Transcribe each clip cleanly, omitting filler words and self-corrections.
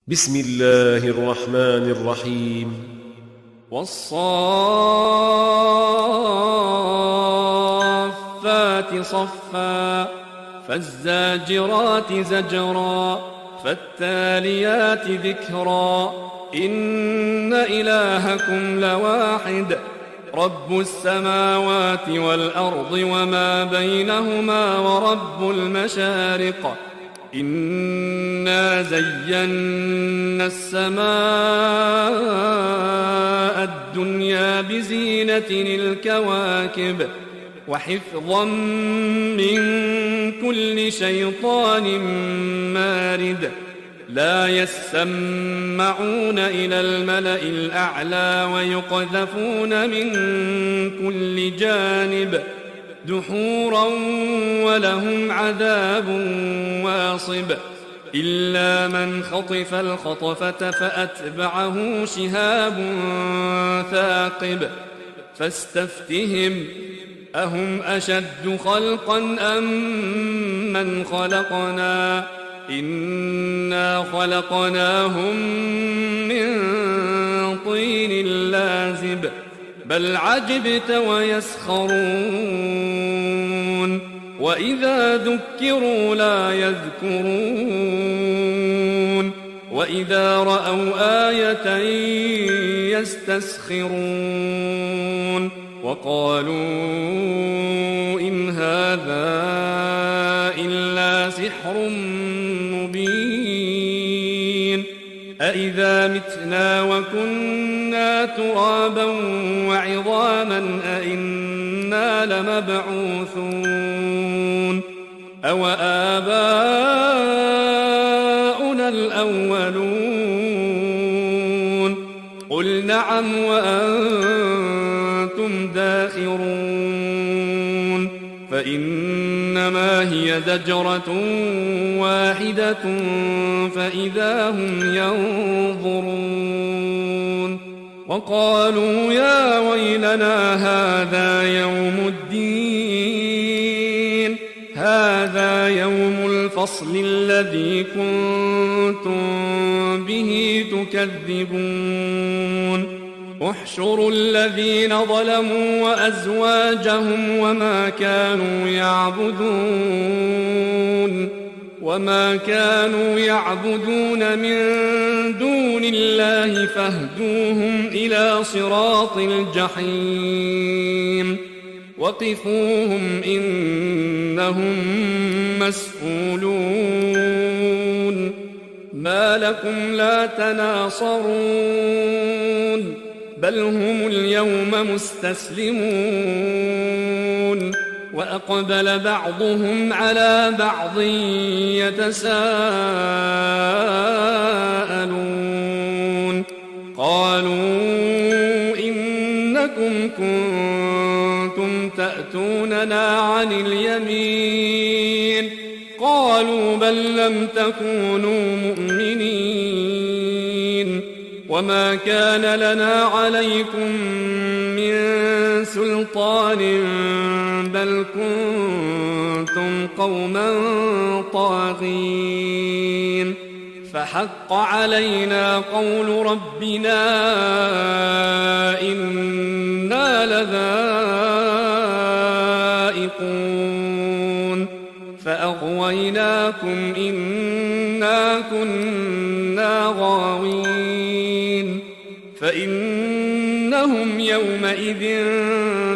بسم الله الرحمن الرحيم والصافات صفا فالزاجرات زجرا فالتاليات ذكرا إن إلهكم لواحد رب السماوات والأرض وما بينهما ورب المشارق إنا زينا السماء الدنيا بزينة الكواكب وحفظا من كل شيطان مارد لا يسمعون إلى الملأ الأعلى ويقذفون من كل جانب دحورا ولهم عذاب واصب إلا من خطف الخطفة فأتبعه شهاب ثاقب فاستفتهم أهم أشد خلقا أم من خلقنا إنا خلقناهم من طين لازب بل عجبت ويسخرون وإذا ذكروا لا يذكرون وإذا رأوا آية يستسخرون وقالوا إن هذا إلا سحر مبين أإذا متنا وكنا ترابا وعظاما أإنا لمبعوثون أو آباؤنا الأولون قل نعم وأنتم داخرون فإنما هي زجرة واحدة فإذا هم ينظرون وقالوا يا ويلنا هذا يوم الدين هذا يوم الفصل الذي كنتم به تكذبون احشروا الذين ظلموا وأزواجهم وما كانوا يعبدون من دون الله فاهدوهم إلى صراط الجحيم وقفوهم إنهم مسئولون ما لكم لا تناصرون بل هم اليوم مستسلمون وأقبل بعضهم على بعض يتساءلون قالوا إنكم كنتم تأتوننا عن اليمين قالوا بل لم تكونوا مؤمنين وما كان لنا عليكم من سلطان بل كنتم قوما طاغين فحق علينا قول ربنا إنا لذائقون فأغويناكم إنا كنا غاوين فإنهم يومئذ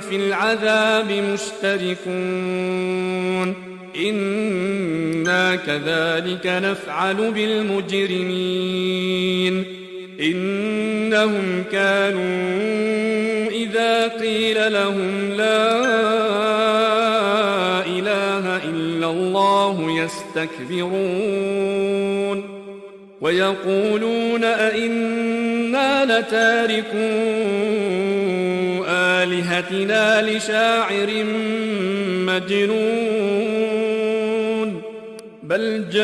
في العذاب مشتركون إنا كذلك نفعل بالمجرمين إنهم كانوا إذا قيل لهم لا إله إلا الله يستكبرون ويقولون أئنا لتاركو آلهتنا لشاعر مجنون بل جاء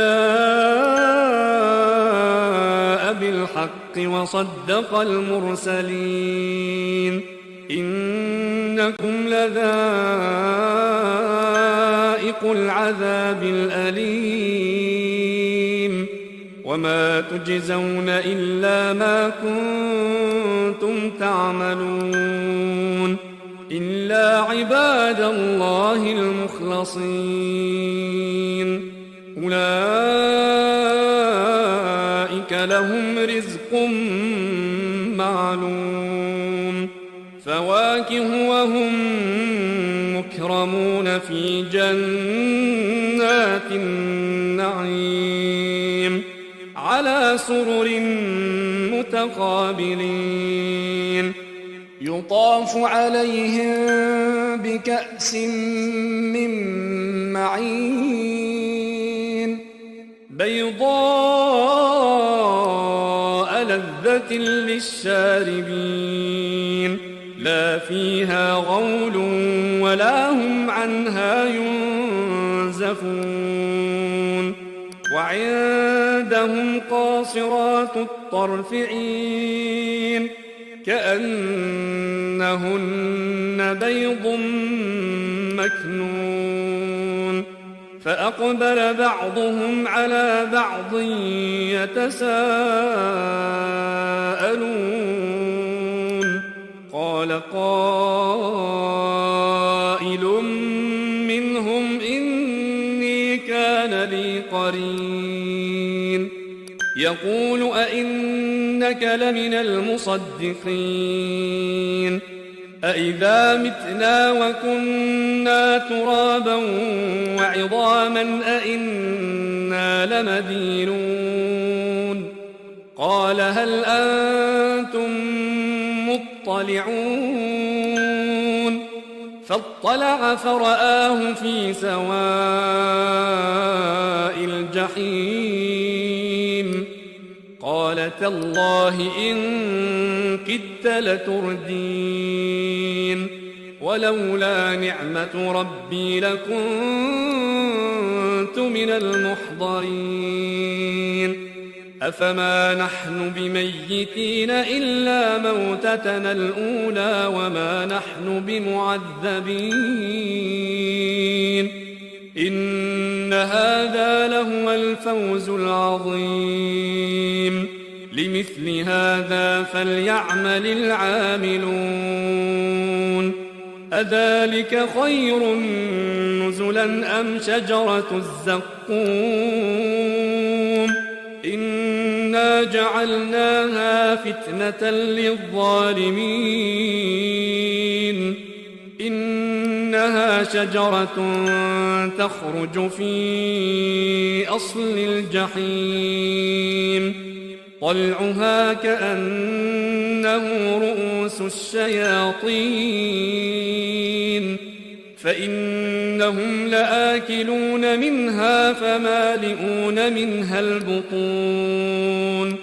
بالحق وصدق المرسلين إنكم لذائق العذاب الأليم وما تجزون إلا ما كنتم تعملون إلا عباد الله المخلصين أولئك لهم رزق معلوم فواكه وهم مكرمون في جنات النعيم على سرر متقابلين يطاف عليهم بكأس من معين بيضاء لذة للشاربين لا فيها غول ولا هم عنها ينزفون وعندهم قاصرات الطرف عين كأنهن بيض مكنون فأقبل بعضهم على بعض يتساءلون قال قائل منهم إني كان لي قرين يقول أئنك لمن المصدقين أئذا متنا وكنا ترابا وعظاما أئنا لمدينون قال هل أنتم مطلعون فاطلع فرآه في سواء الجحيم قال تالله إن كدت لتردين ولولا نعمة ربي لكنت من المحضرين أفما نحن بميتين إلا موتتنا الأولى وما نحن بمعذبين إن هذا لهو الفوز العظيم لمثل هذا فليعمل العاملون أذلك خير نزلا أم شجرة الزقوم إنا جعلناها فتنة للظالمين إنها شجرة تخرج في أصل الجحيم طلعها كأنه رؤوس الشياطين فإنهم لآكلون منها فمالئون منها البطون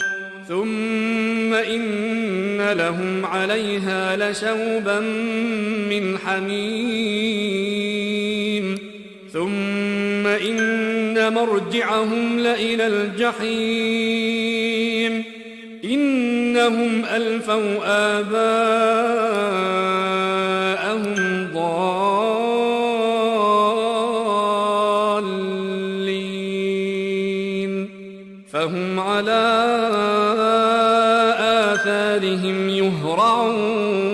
ثم إن لهم عليها لشوبا من حميم ثم إن مرجعهم لإلى الجحيم إنهم ألفوا آباءهم ضالين فهم على آثارهم يهرعون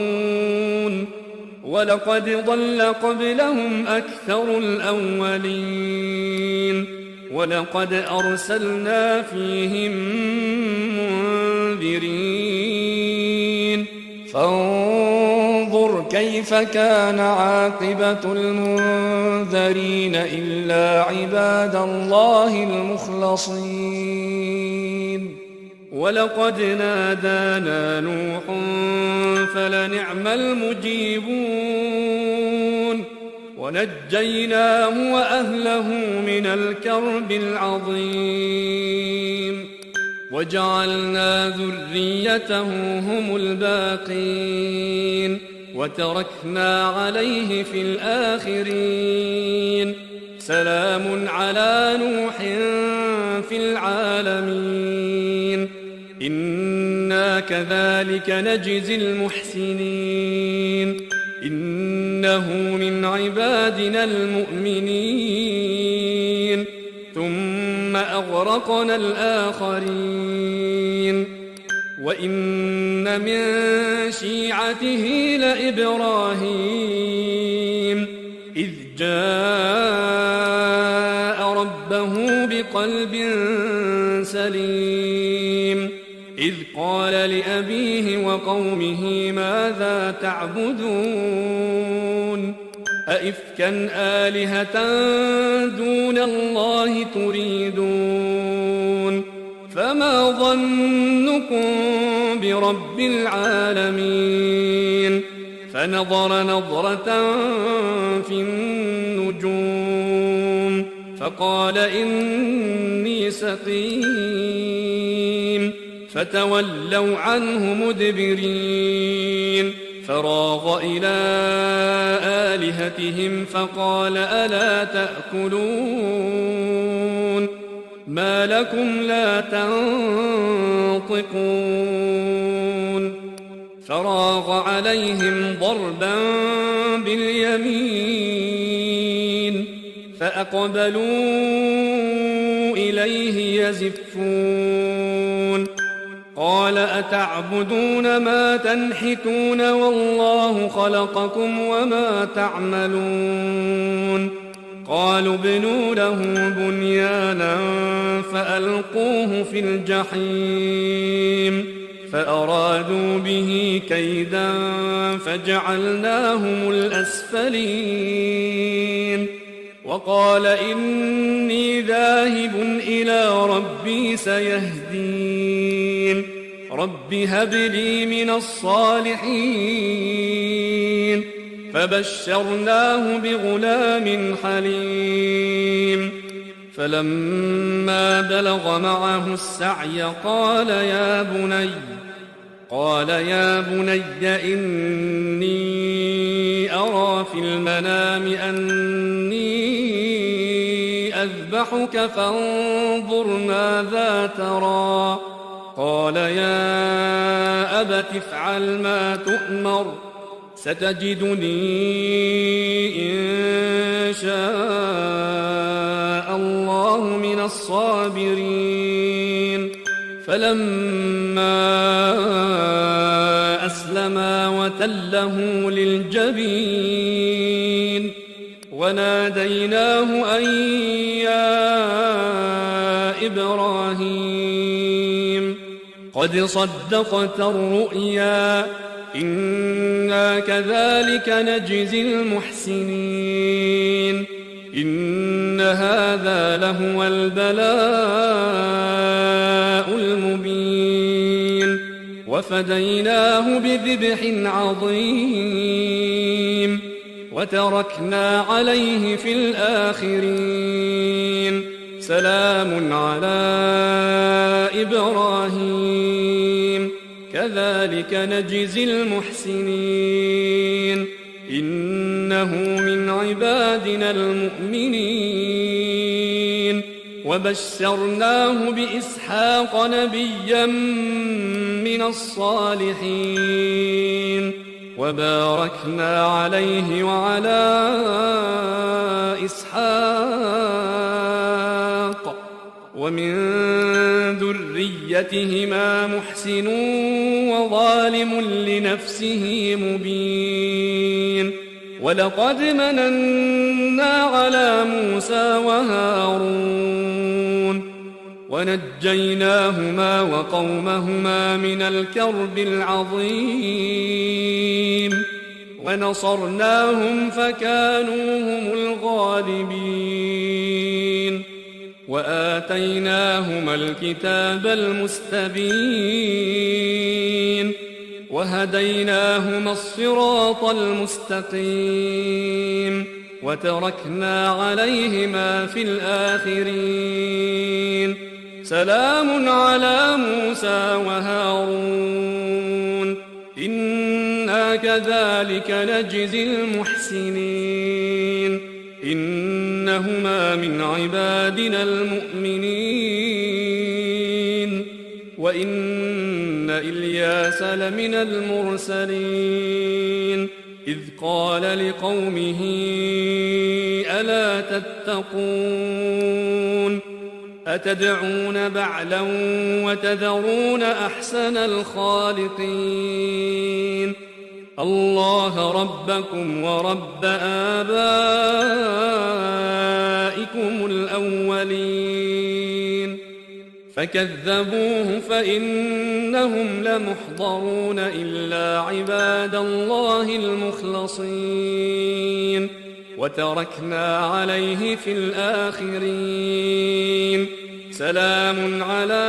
ولقد ضل قبلهم أكثر الأولين ولقد أرسلنا فيهم منذرين فانظر كيف كان عاقبة المنذرين إلا عباد الله المخلصين ولقد نادانا نوح فلنعم المجيبون ونجيناه وأهله من الكرب العظيم وجعلنا ذريته هم الباقين وتركنا عليه في الآخرين سلام على نوح في العالمين إنا كذلك نجزي المحسنين إنه من عبادنا المؤمنين ثم أغرقنا وأغرقنا الآخرين وإن من شيعته لإبراهيم إذ جاء ربه بقلب سليم إذ قال لأبيه وقومه ماذا تعبدون أئفكا آلهة دون الله تريدون فما ظنكم برب العالمين فنظر نظرة في النجوم فقال إني سقيم فتولوا عنه مدبرين فراغ إلى آلهتهم فقال ألا تأكلون ما لكم لا تنطقون فراغ عليهم ضربا باليمين فأقبلوا إليه يزفون قال أتعبدون ما تنحتون والله خلقكم وما تعملون قالوا ابنوا له بنيانا فألقوه في الجحيم فأرادوا به كيدا فجعلناهم الأسفلين وقال إني ذاهب إلى ربي سيهدين رب هب لي من الصالحين فبشرناه بغلام حليم فلما بلغ معه السعي قال يا بني إني أرى في المنام أني أذبحك فانظر ماذا ترى قال يا أبت افعل ما تؤمر ستجدني إن شاء الله من الصابرين فلما أسلما وتله للجبين وناديناه أن يا إبراهيم قد صدقت الرؤيا إنا كذلك نجزي المحسنين إن هذا لهو البلاء المبين وفديناه بذبح عظيم وتركنا عليه في الآخرين سلام على إبراهيم كذلك نجزي المحسنين إنه من عبادنا المؤمنين وبشرناه بإسحاق نبيا من الصالحين وباركنا عليه وعلى إسحاق ومن ذريتهما محسن وظالم لنفسه مبين ولقد مننا على موسى وهارون ونجيناهما وقومهما من الكرب العظيم ونصرناهم فكانوا هم الغالبين وآتيناهما الكتاب المستبين وهديناهما الصراط المستقيم وتركنا عليهما في الآخرين سلام على موسى وهارون إنا كذلك نجزي المحسنين إنهما من عبادنا المؤمنين وإن إلياس لمن المرسلين إذ قال لقومه ألا تتقون أتدعون بعلا وتذرون أحسن الخالقين الله ربكم ورب آبائكم الأولين فكذبوه فإنهم لمحضرون إلا عباد الله المخلصين وتركنا عليه في الآخرين سلام على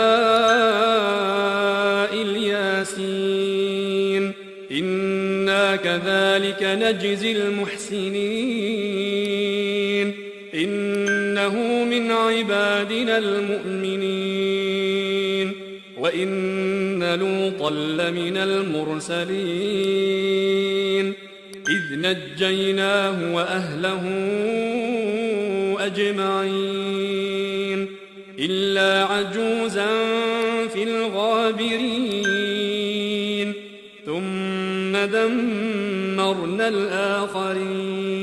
الياسين إنا كذلك نجزي المحسنين إنه من عبادنا المؤمنين وإن لوطا لمن المرسلين إذ نجيناه وأهله أجمعين إلا عجوزا في الغابرين ثم دمرنا الآخرين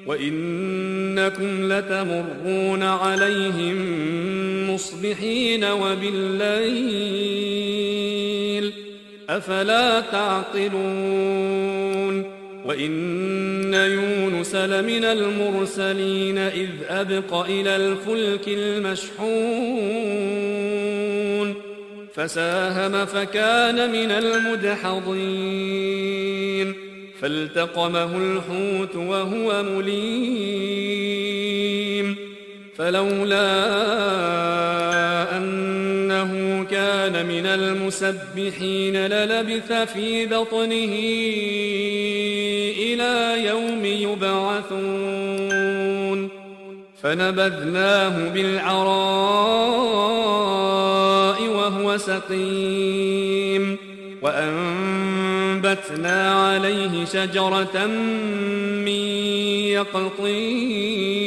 وإنكم لتمرون عليهم مصبحين وبالليل أفلا تعقلون وإن يونس لمن المرسلين إذ أبق إلى الفلك المشحون فساهم فكان من المدحضين فالتقمه الحوت وهو مليم فلولا أنه كان من المسبحين للبث في بطنه إلى يوم يبعثون فنبذناه بالعراء وهو سقيم وأنبتنا عليه شجرة من يقطين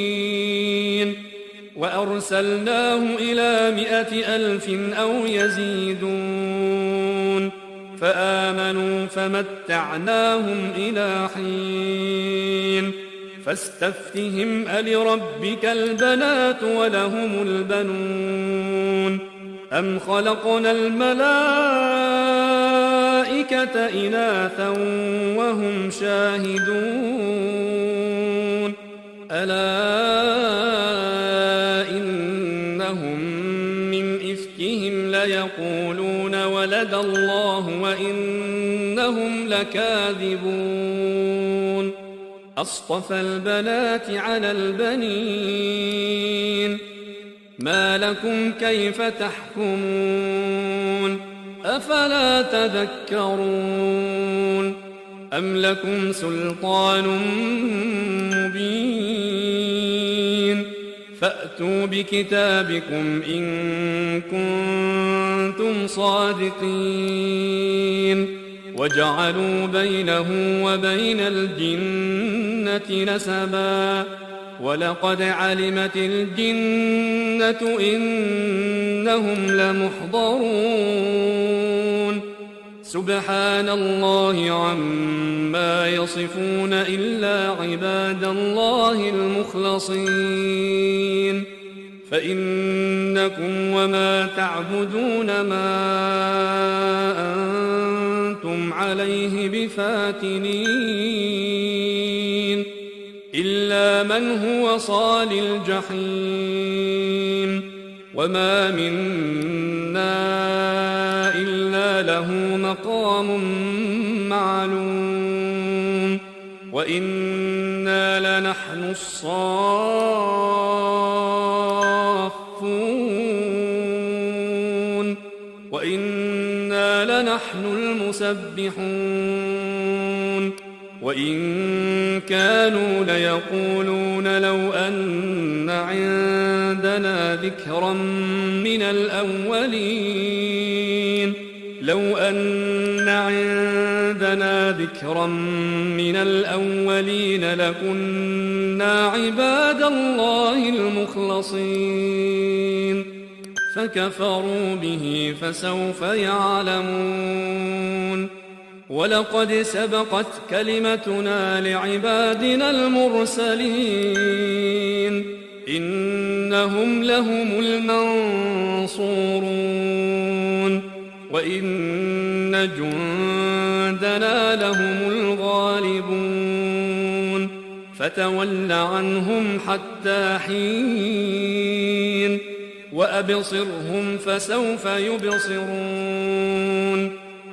وأرسلناه إلى 100,000 أو يزيدون فآمنوا فمتعناهم إلى حين فاستفتهم ألربك البنات ولهم البنون أم خلقنا الملائكة إناثا وهم شاهدون ألا إنهم من إفكهم ليقولون ولد الله وإنهم لكاذبون أصطفى البنات على البنين ما لكم كيف تحكمون أفلا تذكرون أم لكم سلطان مبين فأتوا بكتابكم إن كنتم صادقين وجعلوا بينه وبين الجنة نسبا ولقد علمت الجنة إنهم لمحضرون سبحان الله عما يصفون إلا عباد الله المخلصين فإنكم وما تعبدون ما أنتم عليه بفاتنين إلا من هو صال الجحيم وما منا إلا له مقام معلوم وإنا لنحن الصافون وإنا لنحن المسبحون وإن كانوا ليقولون لو أن عندنا ذكرا من الأولين لو أن عندنا ذكرا من الأولين لكنا عباد الله المخلصين فكفروا به فسوف يعلمون ولقد سبقت كلمتنا لعبادنا المرسلين إنهم لهم المنصورون وإن جندنا لهم الغالبون فتول عنهم حتى حين وأبصرهم فسوف يبصرون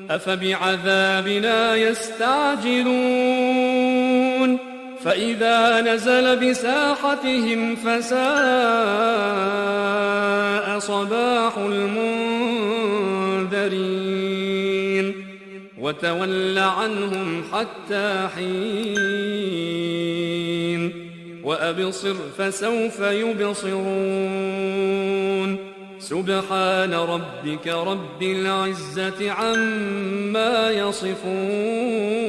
أفبعذابنا يستعجلون فإذا نزل بساحتهم فساء صباح المنذرين وتول عنهم حتى حين وأبصر فسوف يبصرون سبحان ربك رب العزة عما يصفون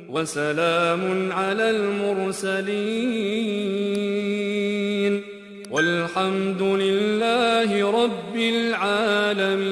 وسلام على المرسلين والحمد لله رب العالمين.